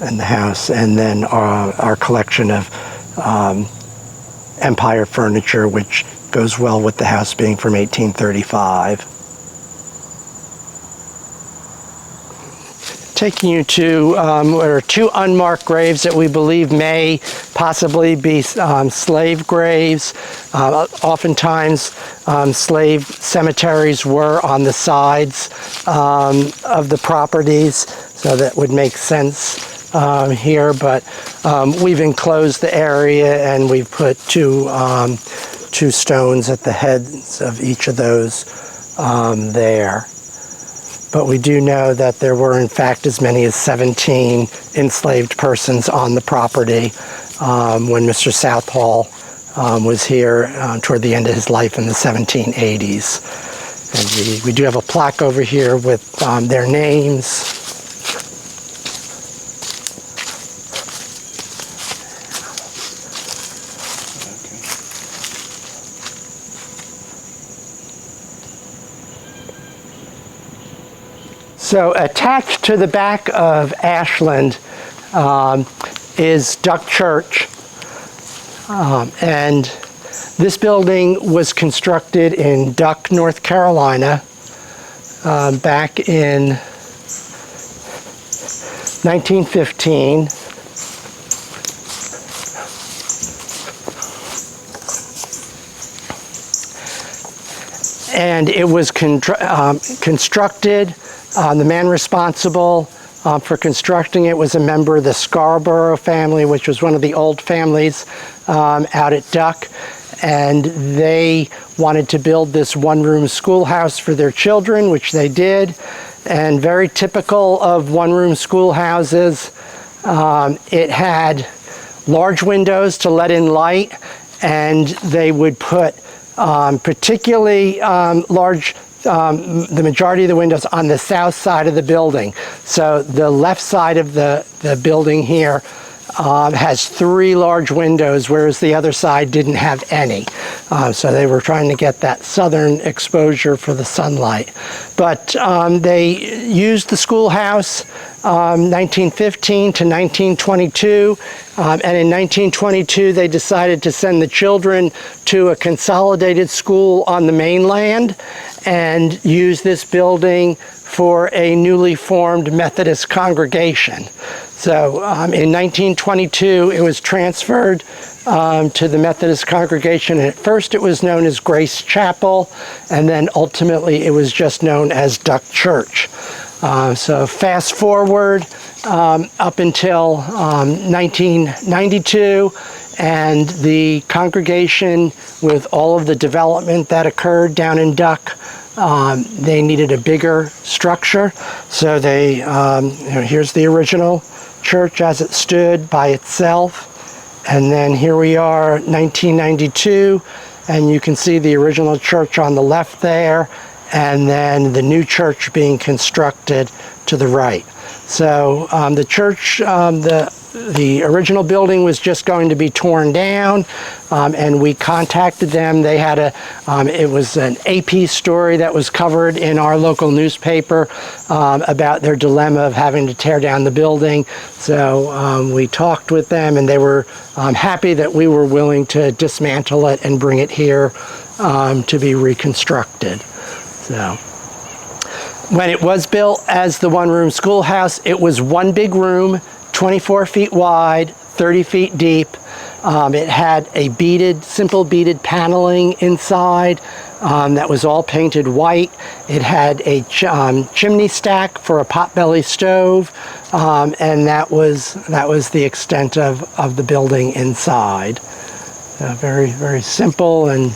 in the house, and then our collection of Empire furniture, which goes well with the house being from 1835. Taking you to there are 2 unmarked graves that we believe may possibly be slave graves. Oftentimes, slave cemeteries were on the sides of the properties, so that would make sense here. But we've enclosed the area, and we've put 2 stones at the heads of each of those there. But we do know that there were, in fact, as many as 17 enslaved persons on the property when Mr. Southall was here toward the end of his life in the 1780s. And we do have a plaque over here with their names. So attached to the back of Ashland is Duck Church. And this building was constructed in Duck, North Carolina back in 1915. And it was constructed. The man responsible for constructing it was a member of the Scarborough family, which was one of the old families out at Duck. And they wanted to build this 1-room schoolhouse for their children, which they did. And very typical of 1-room schoolhouses, it had large windows to let in light, and they would put particularly large the majority of the windows on the south side of the building. So the left side of the building here has 3 large windows, whereas the other side didn't have any. So they were trying to get that southern exposure for the sunlight. But they used the schoolhouse 1915 to 1922. And in 1922, they decided to send the children to a consolidated school on the mainland and use this building for a newly formed Methodist congregation. So in 1922, it was transferred to the Methodist congregation. And at first it was known as Grace Chapel, and then ultimately it was just known as Duck Church. So fast forward up until 1992, and the congregation, with all of the development that occurred down in Duck, they needed a bigger structure. So they, here's the original church as it stood by itself. And then here we are, 1992, and you can see the original church on the left there, and then the new church being constructed to the right. So the church, the original building was just going to be torn down, and we contacted them. They had it was an AP story that was covered in our local newspaper about their dilemma of having to tear down the building. So we talked with them, and they were happy that we were willing to dismantle it and bring it here to be reconstructed. So when it was built as the one-room schoolhouse, it was one big room, 24 feet wide, 30 feet deep. It had a simple beaded paneling inside that was all painted white. It had a chimney stack for a potbelly stove, and that was the extent of the building inside. A very, very simple and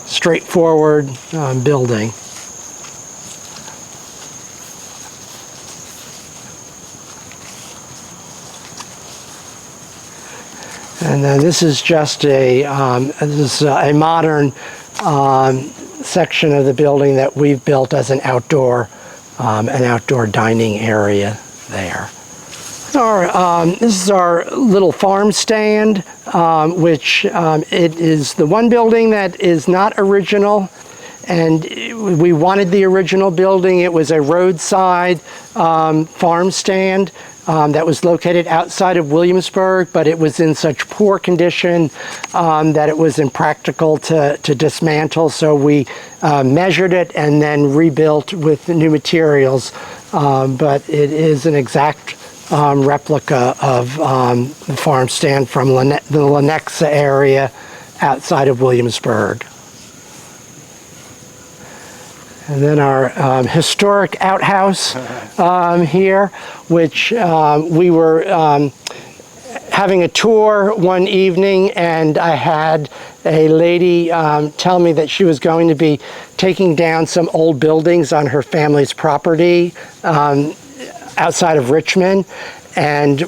straightforward building. And then this is just a modern section of the building that we've built as an outdoor dining area there. This is our little farm stand, which it is the one building that is not original. And we wanted the original building. It was a roadside farm stand that was located outside of Williamsburg, but it was in such poor condition that it was impractical to dismantle. So we measured it and then rebuilt with new materials. But it is an exact replica of the farm stand from the Lenexa area outside of Williamsburg. And then our historic outhouse here, which we were having a tour one evening, and I had a lady tell me that she was going to be taking down some old buildings on her family's property outside of Richmond. And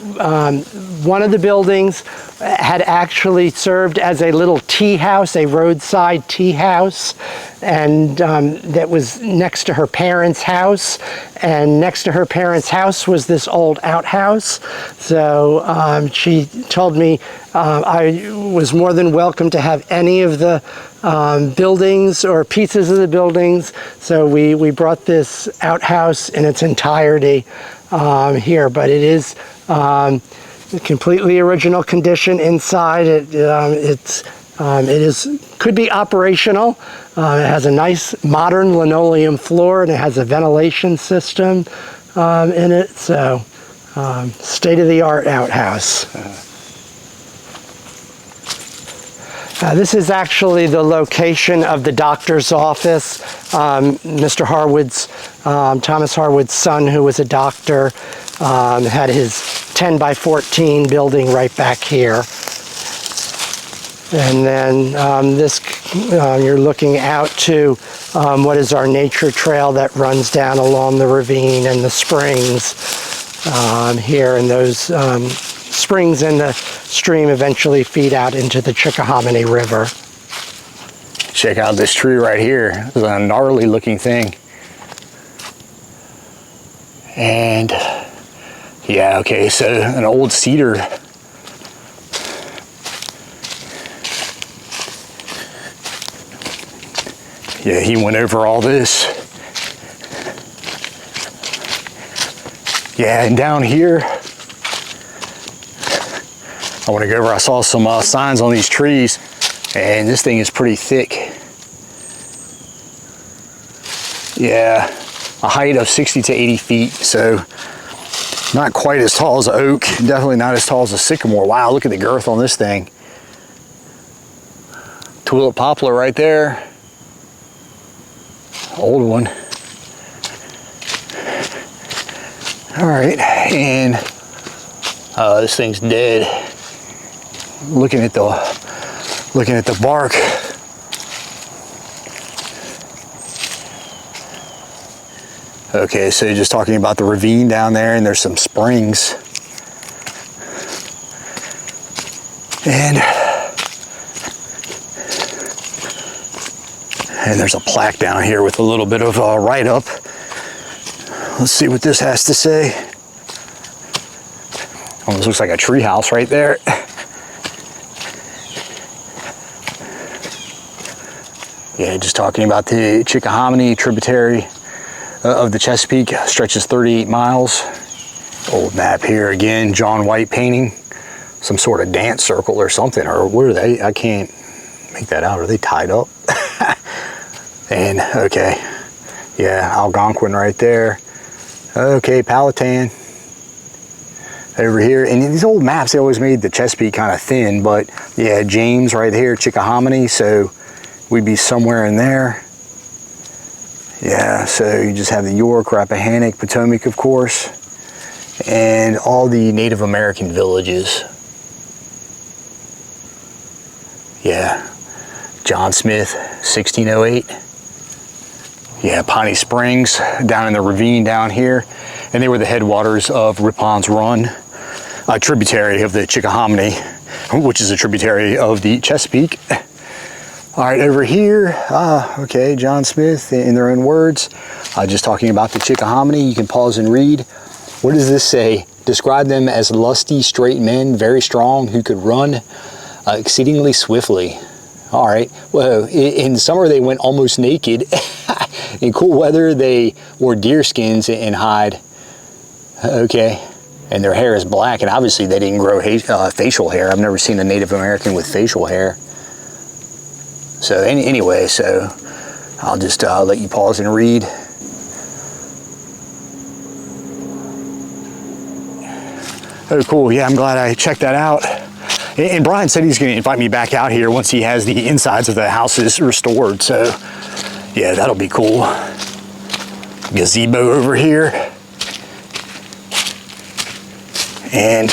one of the buildings had actually served as a little tea house, a roadside tea house, and that was next to her parents' house. And next to her parents' house was this old outhouse. So she told me I was more than welcome to have any of the buildings or pieces of the buildings. So we brought this outhouse in its entirety here, but it is completely original condition inside. It could be operational. It has a nice modern linoleum floor, and it has a ventilation system in it. So state-of-the-art outhouse. This is actually the location of the doctor's office. Mr. Harwood's, Thomas Harwood's son, who was a doctor, had his 10 by 14 building right back here. And then you're looking out to what is our nature trail that runs down along the ravine and the springs here, and those springs in the stream eventually feed out into the Chickahominy River. Check out this tree right here. It's a gnarly looking thing. And yeah, okay, so an old cedar. Yeah, he went over all this. Yeah, and down here, I want to go over, I saw some signs on these trees, and this thing is pretty thick. Yeah, a height of 60 to 80 feet. So Not quite as tall as oak, definitely not as tall as a sycamore. Wow, look at the girth on this thing. Tulip poplar right there. Old one. All right, and this thing's dead. Looking at the bark. Okay, so just talking about the ravine down there, and there's some springs. And there's a plaque down here with a little bit of a write-up. Let's see what this has to say. Almost looks like a tree house right there. Yeah, just talking about the Chickahominy tributary of the Chesapeake, stretches 38 miles. Old map here again, John White painting. Some sort of dance circle or something, or what are they? I can't make that out. Are they tied up? And, okay, yeah, Algonquin right there. Okay, Powhatan over here. And these old maps, they always made the Chesapeake kind of thin, but yeah, James right here, Chickahominy, so we'd be somewhere in there. Yeah, so you just have the York, Rappahannock, Potomac, of course, and all the Native American villages. Yeah, John Smith, 1608. Yeah, Piney Springs down in the ravine down here, and they were the headwaters of Ripon's Run, a tributary of the Chickahominy, which is a tributary of the Chesapeake. All right, over here, okay, John Smith, in their own words, just talking about the Chickahominy. You can pause and read. What does this say? Describe them as lusty, straight men, very strong, who could run exceedingly swiftly. All right, well, in summer they went almost naked. In cool weather, they wore deer skins and hide. Okay, and their hair is black, and obviously they didn't grow facial hair. I've never seen a Native American with facial hair. So anyway, so I'll just let you pause and read. Oh, cool. Yeah, I'm glad I checked that out. And Brian said he's going to invite me back out here once he has the insides of the houses restored. So, yeah, that'll be cool. Gazebo over here. And,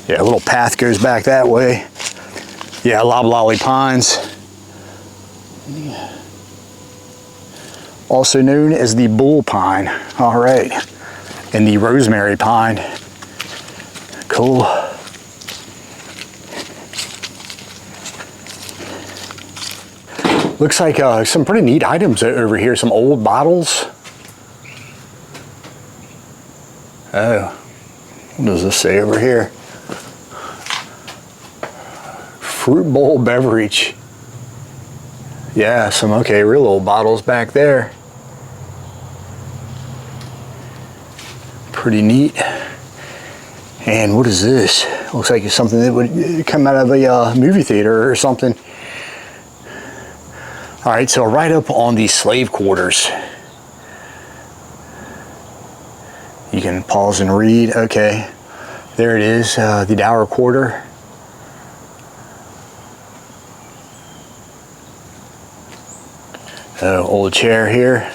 yeah, a little path goes back that way. Yeah, loblolly pines. Also known as the bull pine. All right. And the rosemary pine. Cool. Looks like some pretty neat items over here. Some old bottles. Oh, what does this say over here? Fruit bowl beverage. Yeah, some, okay, real old bottles back there. Pretty neat. And what is this? Looks like it's something that would come out of a movie theater or something. All right, so right up on the slave quarters. You can pause and read. Okay, there it is, the Dower Quarter. Old chair here.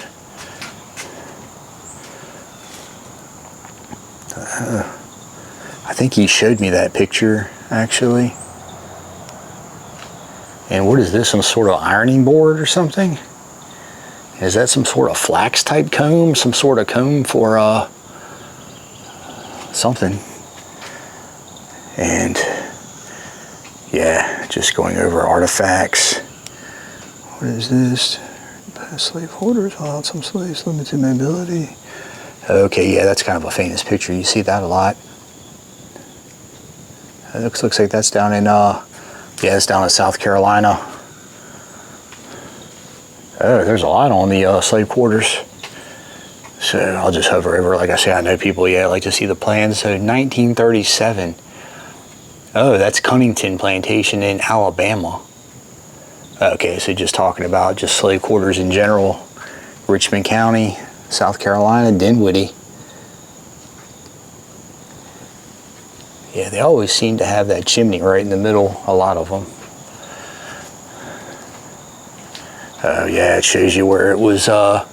I think he showed me that picture, actually. And what is this, some sort of ironing board or something? Is that some sort of flax type comb? Some sort of comb for something. And yeah, just going over artifacts. What is this? Past slaveholders allowed some slaves limited mobility. Okay, yeah, that's kind of a famous picture. You see that a lot. It looks like that's down in, yeah, it's down in South Carolina. Oh, there's a lot on the slave quarters. So I'll just hover over. Like I say, I know people, yeah, like to see the plans. So 1937. Oh, that's Cunnington Plantation in Alabama. Okay, so just talking about just slave quarters in general. Richmond County, South Carolina, Dinwiddie. they always seem to have that chimney right in the middle, a lot of them. Oh yeah, it shows you where it was, yeah,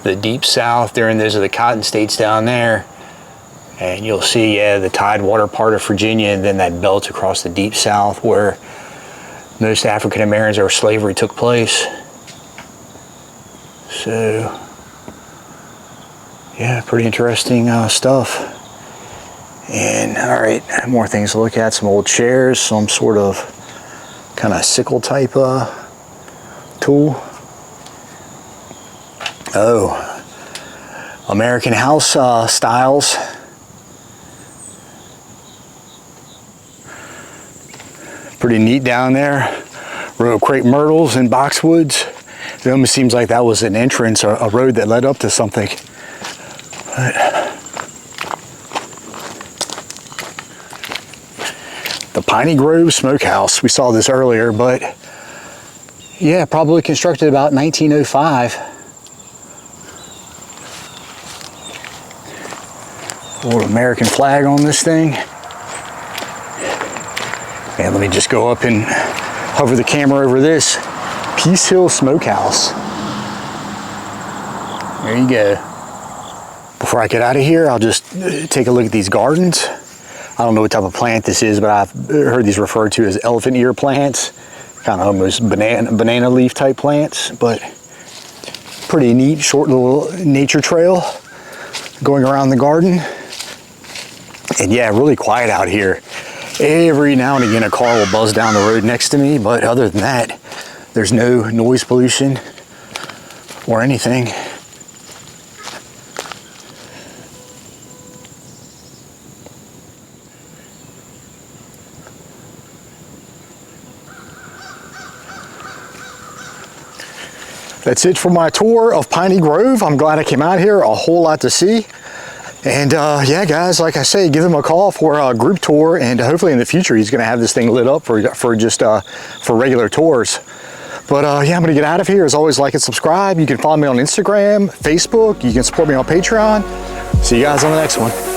the deep south during those are the cotton states down there. And you'll see, yeah, the tidewater part of Virginia, and then that belt across the deep south where most African Americans or slavery took place. So, yeah, pretty interesting stuff. And all right, more things to look at. Some old chairs, some sort of kind of sickle type tool. Oh, American house styles. Pretty neat down there. Row of crepe myrtles and boxwoods. It almost seems like that was an entrance, a road that led up to something. But the Piney Grove Smokehouse. We saw this earlier, but yeah, probably constructed about 1905. Old American flag on this thing. And let me just go up and hover the camera over this. Peace Hill Smokehouse. There you go. Before I get out of here, I'll just take a look at these gardens. I don't know what type of plant this is, but I've heard these referred to as elephant ear plants. Kind of almost banana leaf type plants, but pretty neat, short little nature trail going around the garden. And yeah, really quiet out here. Every now and again a car will buzz down the road next to me, but other than that, there's no noise pollution or anything. That's it for my tour of Piney Grove. I'm glad I came out here, a whole lot to see. And yeah, guys, like I say, give him a call for a group tour, and hopefully in the future he's going to have this thing lit up for regular tours. But yeah, I'm going to get out of here. As always, like and subscribe. You can follow me on Instagram, Facebook. You can support me on Patreon. See you guys on the next one.